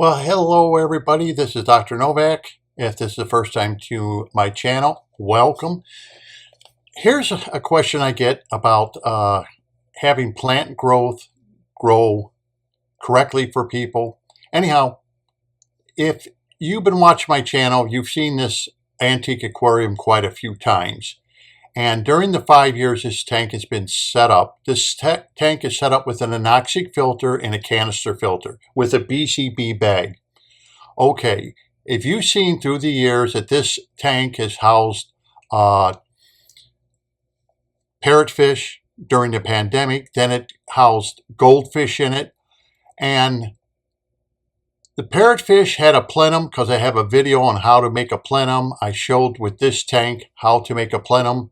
Well, hello everybody. This is Dr. Novak. If this is the first time to my channel, welcome. Here's a question I get about having plant growth grow correctly for people. Anyhow, if you've been watching my channel, you've seen this antique aquarium quite a few times. And during the 5 years this tank has been set up, this tank is set up with an anoxic filter and a canister filter with a BCB bag. Okay, if you've seen through the years that this tank has housed parrotfish during the pandemic, then it housed goldfish in it, and the parrotfish had a plenum because I have a video on how to make a plenum. I showed with this tank how to make a plenum,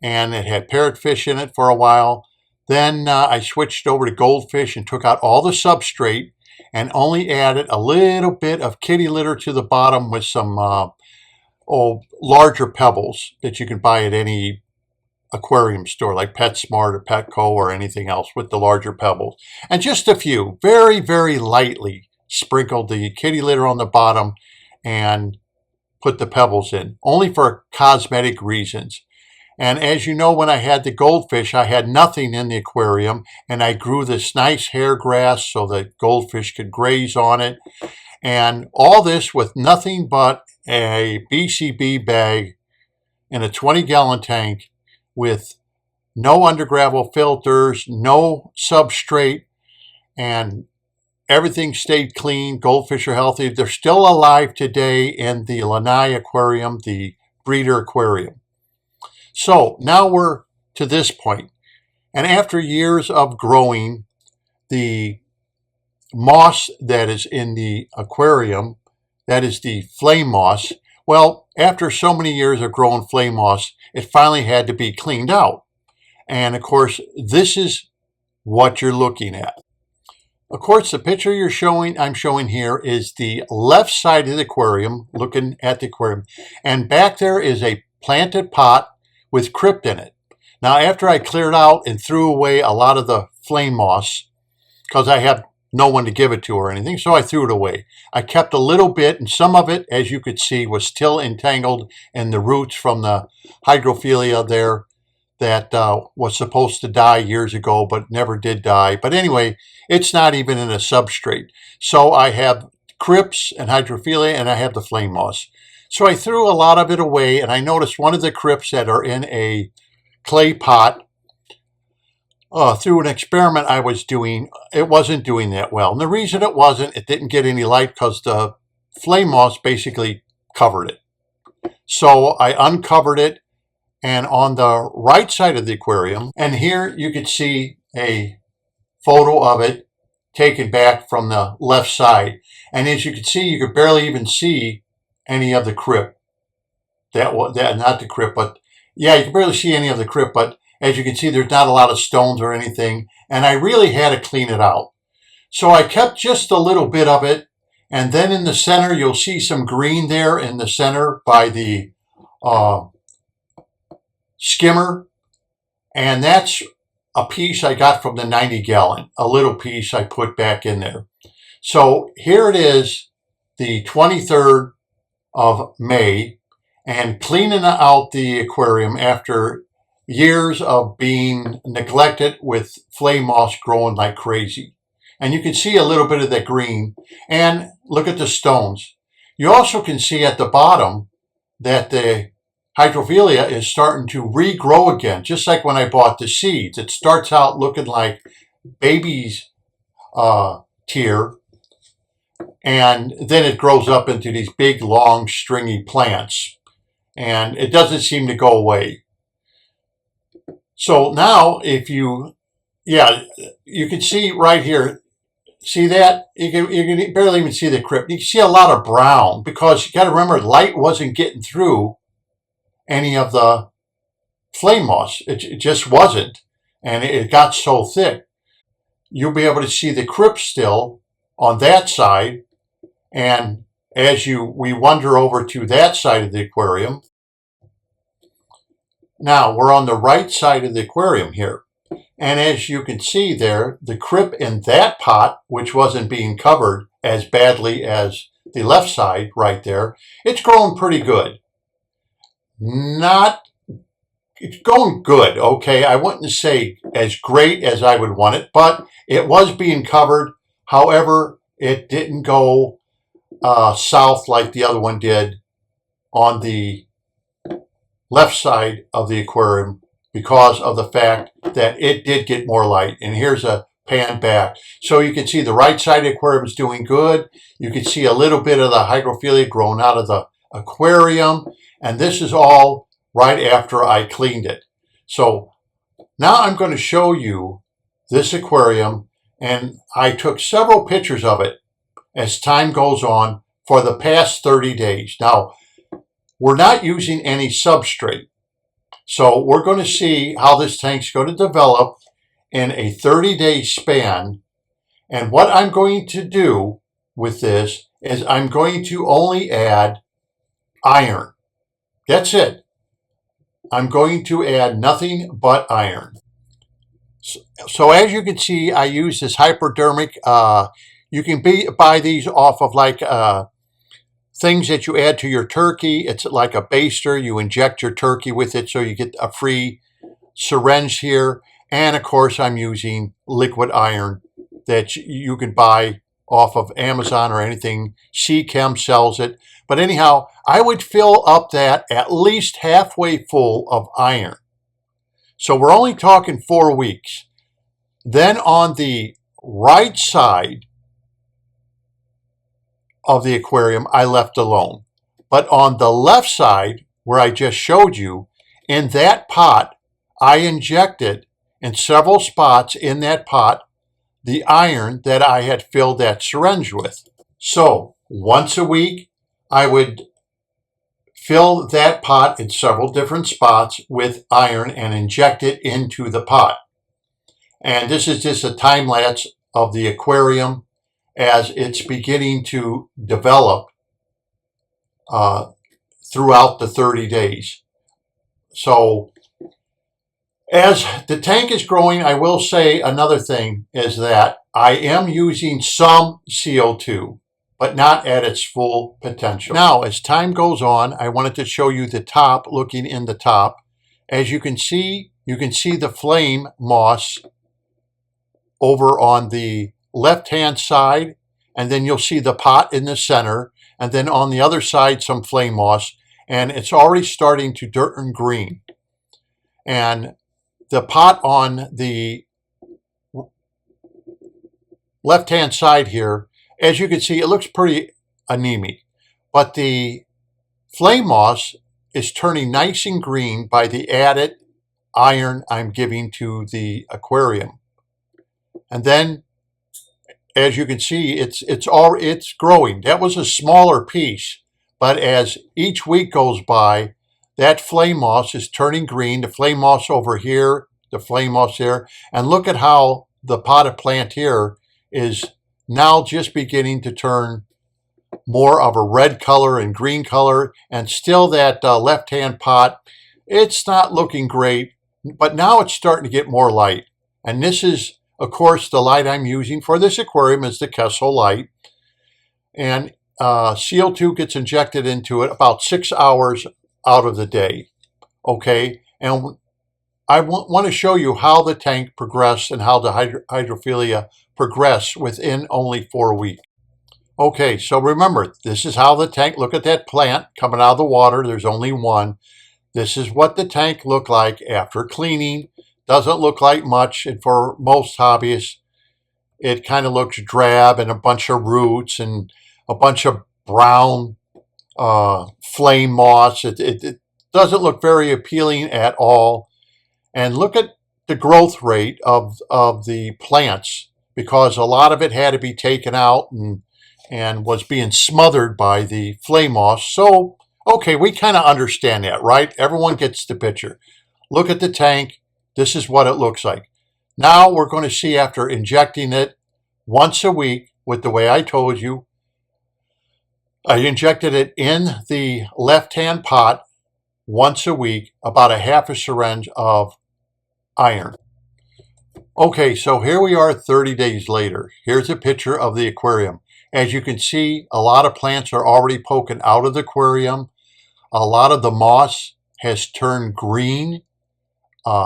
and it had parrotfish in it for a while. Then I switched over to goldfish and took out all the substrate and only added a little bit of kitty litter to the bottom with some larger pebbles that you can buy at any aquarium store like PetSmart or Petco or anything else with the larger pebbles. And just a few, very, very lightly sprinkled the kitty litter on the bottom and put the pebbles in, only for cosmetic reasons. And as you know, when I had the goldfish, I had nothing in the aquarium, and I grew this nice hair grass so that goldfish could graze on it. And all this with nothing but a BCB bag in a 20-gallon tank with no undergravel filters, no substrate, and everything stayed clean. Goldfish are healthy. They're still alive today in the Lanai Aquarium, the breeder aquarium. So now we're to this point, and after years of growing, the moss that is in the aquarium, that is the flame moss, well, after so many years of growing flame moss, it finally had to be cleaned out. And of course, this is what you're looking at. Of course, the picture I'm showing here is the left side of the aquarium, looking at the aquarium, and back there is a planted pot with crypt in it. Now, after I cleared out and threw away a lot of the flame moss, because I have no one to give it to or anything, so I threw it away. I kept a little bit, and some of it, as you could see, was still entangled in the roots from the hydrophilia there that was supposed to die years ago, but never did die. But anyway, it's not even in a substrate. So I have crypts and hydrophilia, and I have the flame moss. So I threw a lot of it away, and I noticed one of the crypts that are in a clay pot, through an experiment I was doing, it wasn't doing that well. And the reason it wasn't, it didn't get any light because the flame moss basically covered it. So I uncovered it, and on the right side of the aquarium, and here you could see a photo of it taken back from the left side. And as you can see, you could barely even see any of the crypt. Not the crypt, but yeah, you can barely see any of the crypt, but as you can see, there's not a lot of stones or anything, and I really had to clean it out. So I kept just a little bit of it, and then in the center, you'll see some green there in the center by the skimmer, and that's a piece I got from the 90-gallon, a little piece I put back in there. So here it is, the 23rd of May, and cleaning out the aquarium after years of being neglected with flame moss growing like crazy. And you can see a little bit of that green, and look at the stones. You also can see at the bottom that the hydrophilia is starting to regrow again, just like when I bought the seeds. It starts out looking like baby's tear, and then it grows up into these big, long, stringy plants. And it doesn't seem to go away. So now if you can see right here, see that? You can barely even see the crypt. You can see a lot of brown because you got to remember, light wasn't getting through any of the flame moss. It just wasn't. And it got so thick. You'll be able to see the crypt still on that side. And as we wander over to that side of the aquarium, now we're on the right side of the aquarium here. And as you can see there, the crypt in that pot, which wasn't being covered as badly as the left side right there, it's growing pretty good. It's going good, okay? I wouldn't say as great as I would want it, but it was being covered. However, it didn't go south like the other one did on the left side of the aquarium because of the fact that it did get more light. And here's a pan back. So you can see the right side of the aquarium is doing good. You can see a little bit of the hydrophilia growing out of the aquarium. And this is all right after I cleaned it. So now I'm going to show you this aquarium, and I took several pictures of it as time goes on for the past 30 days. Now, we're not using any substrate. So we're going to see how this tank's going to develop in a 30-day span. And what I'm going to do with this is I'm going to only add iron. That's it. I'm going to add nothing but iron. So as you can see, I use this hypodermic. You can buy these off of like things that you add to your turkey. It's like a baster. You inject your turkey with it so you get a free syringe here. And of course, I'm using liquid iron that you can buy off of Amazon or anything. C-Chem sells it. But anyhow, I would fill up that at least halfway full of iron. So we're only talking 4 weeks. Then on the right side of the aquarium, I left alone. But on the left side, where I just showed you, in that pot, I injected in several spots in that pot the iron that I had filled that syringe with. So once a week, I would fill that pot in several different spots with iron and inject it into the pot. And this is just a time lapse of the aquarium as it's beginning to develop throughout the 30 days. So as the tank is growing, I will say another thing is that I am using some CO2, but not at its full potential. Now, as time goes on, I wanted to show you the top, looking in the top. As you can see the flame moss over on the left-hand side, and then you'll see the pot in the center, and then on the other side, some flame moss, and it's already starting to turn green. And the pot on the left-hand side here, as you can see, it looks pretty anemic, but the flame moss is turning nice and green by the added iron I'm giving to the aquarium. And then, as you can see, it's growing. That was a smaller piece, but as each week goes by, that flame moss is turning green. The flame moss over here, the flame moss there, and look at how the potted plant here is now just beginning to turn more of a red color and green color, and still that left-hand pot, it's not looking great, but now it's starting to get more light. And this is, of course, the light I'm using for this aquarium is the Kessel light. And CO2 gets injected into it about 6 hours out of the day. Okay, and I want to show you how the tank progressed and how the hydrophilia progressed within only 4 weeks. Okay, so remember, this is how the tank, look at that plant coming out of the water. There's only one. This is what the tank looked like after cleaning. Doesn't look like much, and for most hobbyists, it kind of looks drab and a bunch of roots and a bunch of brown flame moss. It doesn't look very appealing at all. And look at the growth rate of the plants, because a lot of it had to be taken out and was being smothered by the flame moss. So, okay, we kind of understand that, right? Everyone gets the picture. Look at the tank. This is what it looks like. Now we're going to see, after injecting it once a week with the way I told you, I injected it in the left-hand pot once a week, about a half a syringe of iron. Okay, so here we are 30 days later. Here's a picture of the aquarium. As you can see, a lot of plants are already poking out of the aquarium. A lot of the moss has turned green,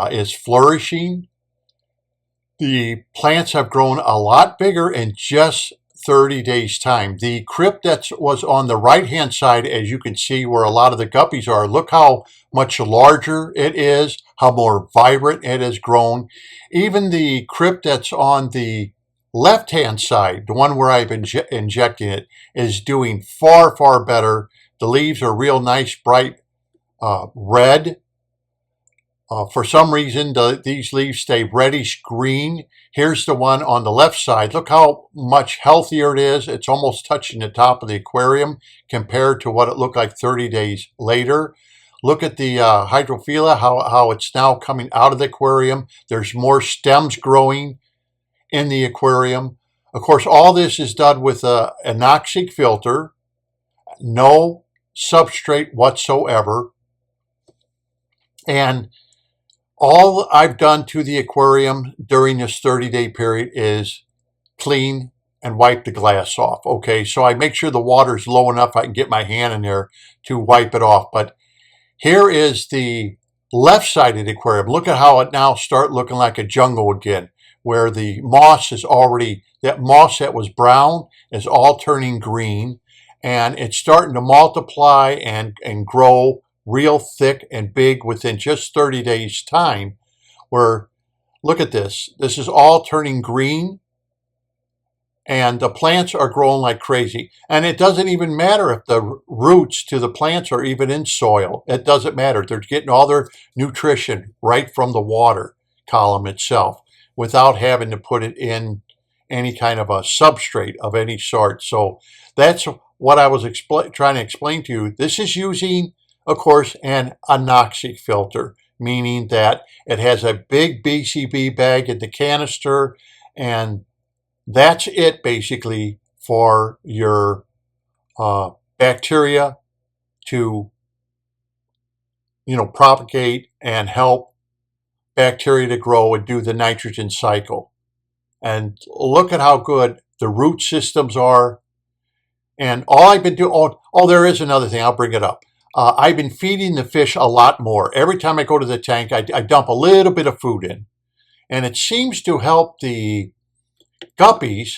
is flourishing. The plants have grown a lot bigger in just 30 days time. The crypt that was on the right hand side, as you can see where a lot of the guppies are, look how much larger it is, how more vibrant it has grown. Even the crypt that's on the left hand side, the one where I've been injecting it, is doing far, far better. The leaves are real nice, bright red. For some reason, these leaves stay reddish green. Here's the one on the left side. Look how much healthier it is. It's almost touching the top of the aquarium compared to what it looked like 30 days later. Look at the hydrophila, how it's now coming out of the aquarium. There's more stems growing in the aquarium. Of course, all this is done with an anoxic filter, no substrate whatsoever. And all I've done to the aquarium during this 30-day period is clean and wipe the glass off. Okay, so I make sure the water's low enough I can get my hand in there to wipe it off. But here is the left side of the aquarium. Look at how it now starts looking like a jungle again, where the moss is already, that moss that was brown is all turning green, and it's starting to multiply and grow real thick and big within just 30 days time. Where, look at this, this is all turning green and the plants are growing like crazy. And it doesn't even matter if the roots to the plants are even in soil. It doesn't matter. They're getting all their nutrition right from the water column itself without having to put it in any kind of a substrate of any sort. So that's what I was trying to explain to you. This is using, of course, an anoxic filter, meaning that it has a big BCB bag in the canister, and that's it basically for your bacteria to, propagate and help bacteria to grow and do the nitrogen cycle. And look at how good the root systems are. And all I've been doing, there is another thing, I'll bring it up. I've been feeding the fish a lot more. Every time I go to the tank, I dump a little bit of food in. And it seems to help the guppies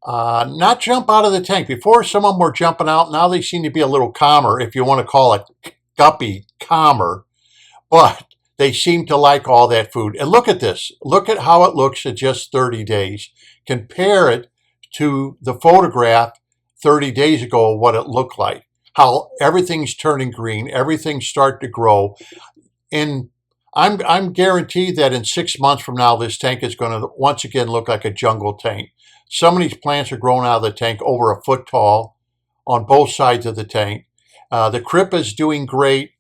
not jump out of the tank. Before, some of them were jumping out. Now they seem to be a little calmer, if you want to call it guppy calmer. But they seem to like all that food. And look at this. Look at how it looks at just 30 days. Compare it to the photograph 30 days ago, what it looked like. How everything's turning green, everything's starting to grow. And I'm guaranteed that in 6 months from now, this tank is going to once again look like a jungle tank. Some of these plants are growing out of the tank over a foot tall on both sides of the tank. The crypt is doing great.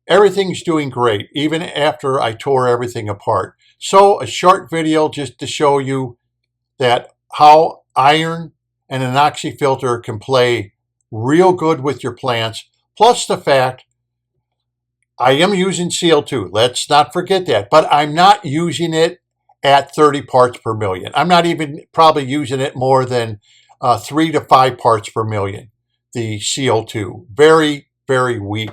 Everything's doing great, even after I tore everything apart. So a short video just to show you that how iron and an oxy filter can play real good with your plants, plus the fact I am using CO2. Let's not forget that, but I'm not using it at 30 parts per million. I'm not even probably using it more than 3 to 5 parts per million, the CO2. Very, very weak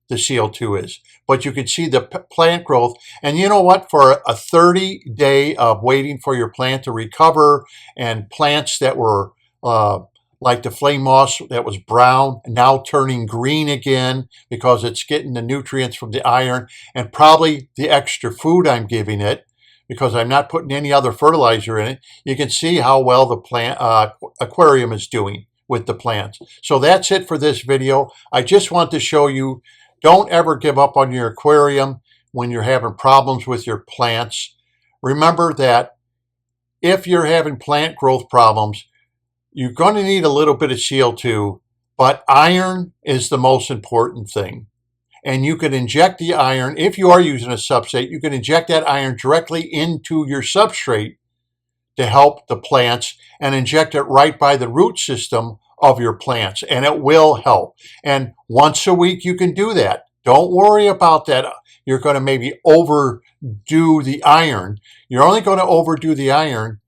the CO2 is. But you can see the plant growth. And you know what? For a 30-day of waiting for your plant to recover, and plants that were like the flame moss that was brown, now turning green again because it's getting the nutrients from the iron and probably the extra food I'm giving it, because I'm not putting any other fertilizer in it. You can see how well the plant aquarium is doing with the plants. So that's it for this video. I just want to show you, don't ever give up on your aquarium when you're having problems with your plants. Remember that if you're having plant growth problems, you're going to need a little bit of CO2, but iron is the most important thing. And you can inject the iron, if you are using a substrate, you can inject that iron directly into your substrate to help the plants, and inject it right by the root system of your plants, and it will help. And once a week you can do that. Don't worry about that. You're going to maybe overdo the iron. You're only going to overdo the iron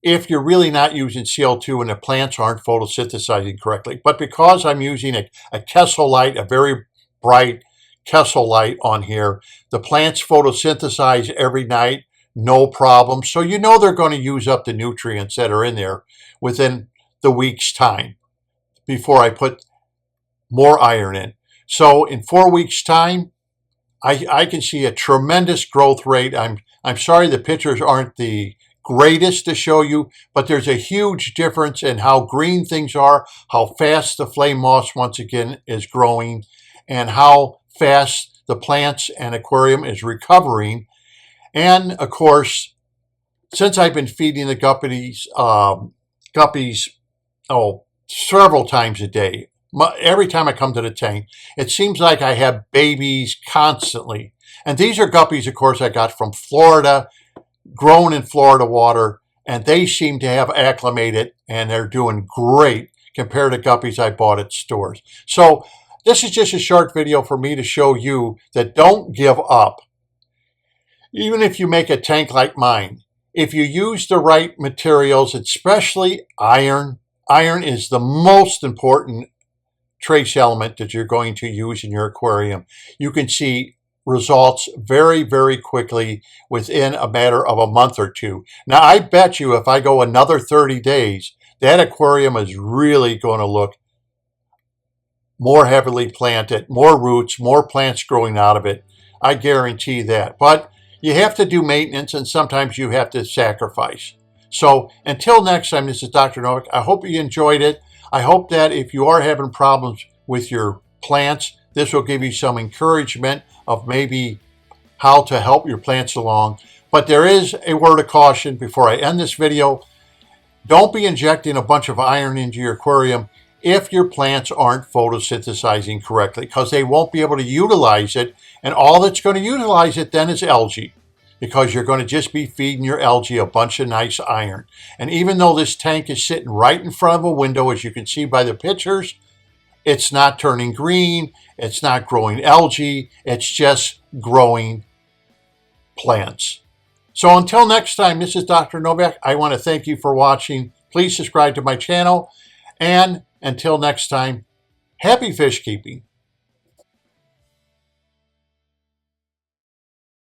if you're really not using CO2 and the plants aren't photosynthesizing correctly. But because I'm using a Kessel light, a very bright Kessel light on here, the plants photosynthesize every night, no problem. So you know they're going to use up the nutrients that are in there within the week's time before I put more iron in. So in 4 weeks' time, I can see a tremendous growth rate. I'm sorry the pictures aren't the greatest to show you, but there's a huge difference in how green things are, how fast the flame moss once again is growing, and how fast the plants and aquarium is recovering. And of course, since I've been feeding the guppies, several times a day, every time I come to the tank, it seems like I have babies constantly. And these are guppies, of course, I got from Florida, grown in Florida water, and they seem to have acclimated and they're doing great compared to guppies I bought at stores. So this is just a short video for me to show you that don't give up. Even if you make a tank like mine, if you use the right materials, especially iron, iron is the most important trace element that you're going to use in your aquarium. You can see results very, very quickly within a matter of a month or two. Now, I bet you if I go another 30 days, that aquarium is really going to look more heavily planted, more roots, more plants growing out of it. I guarantee that. But you have to do maintenance, and sometimes you have to sacrifice. So until next time, this is Dr. Novak. I hope you enjoyed it. I hope that if you are having problems with your plants, this will give you some encouragement of maybe how to help your plants along. But there is a word of caution before I end this video. Don't be injecting a bunch of iron into your aquarium if your plants aren't photosynthesizing correctly, because they won't be able to utilize it. And all that's going to utilize it then is algae, because you're going to just be feeding your algae a bunch of nice iron. And even though this tank is sitting right in front of a window, as you can see by the pictures, it's not turning green, it's not growing algae, it's just growing plants. So until next time, this is Dr. Novak. I want to thank you for watching. Please subscribe to my channel. And until next time, happy fish keeping.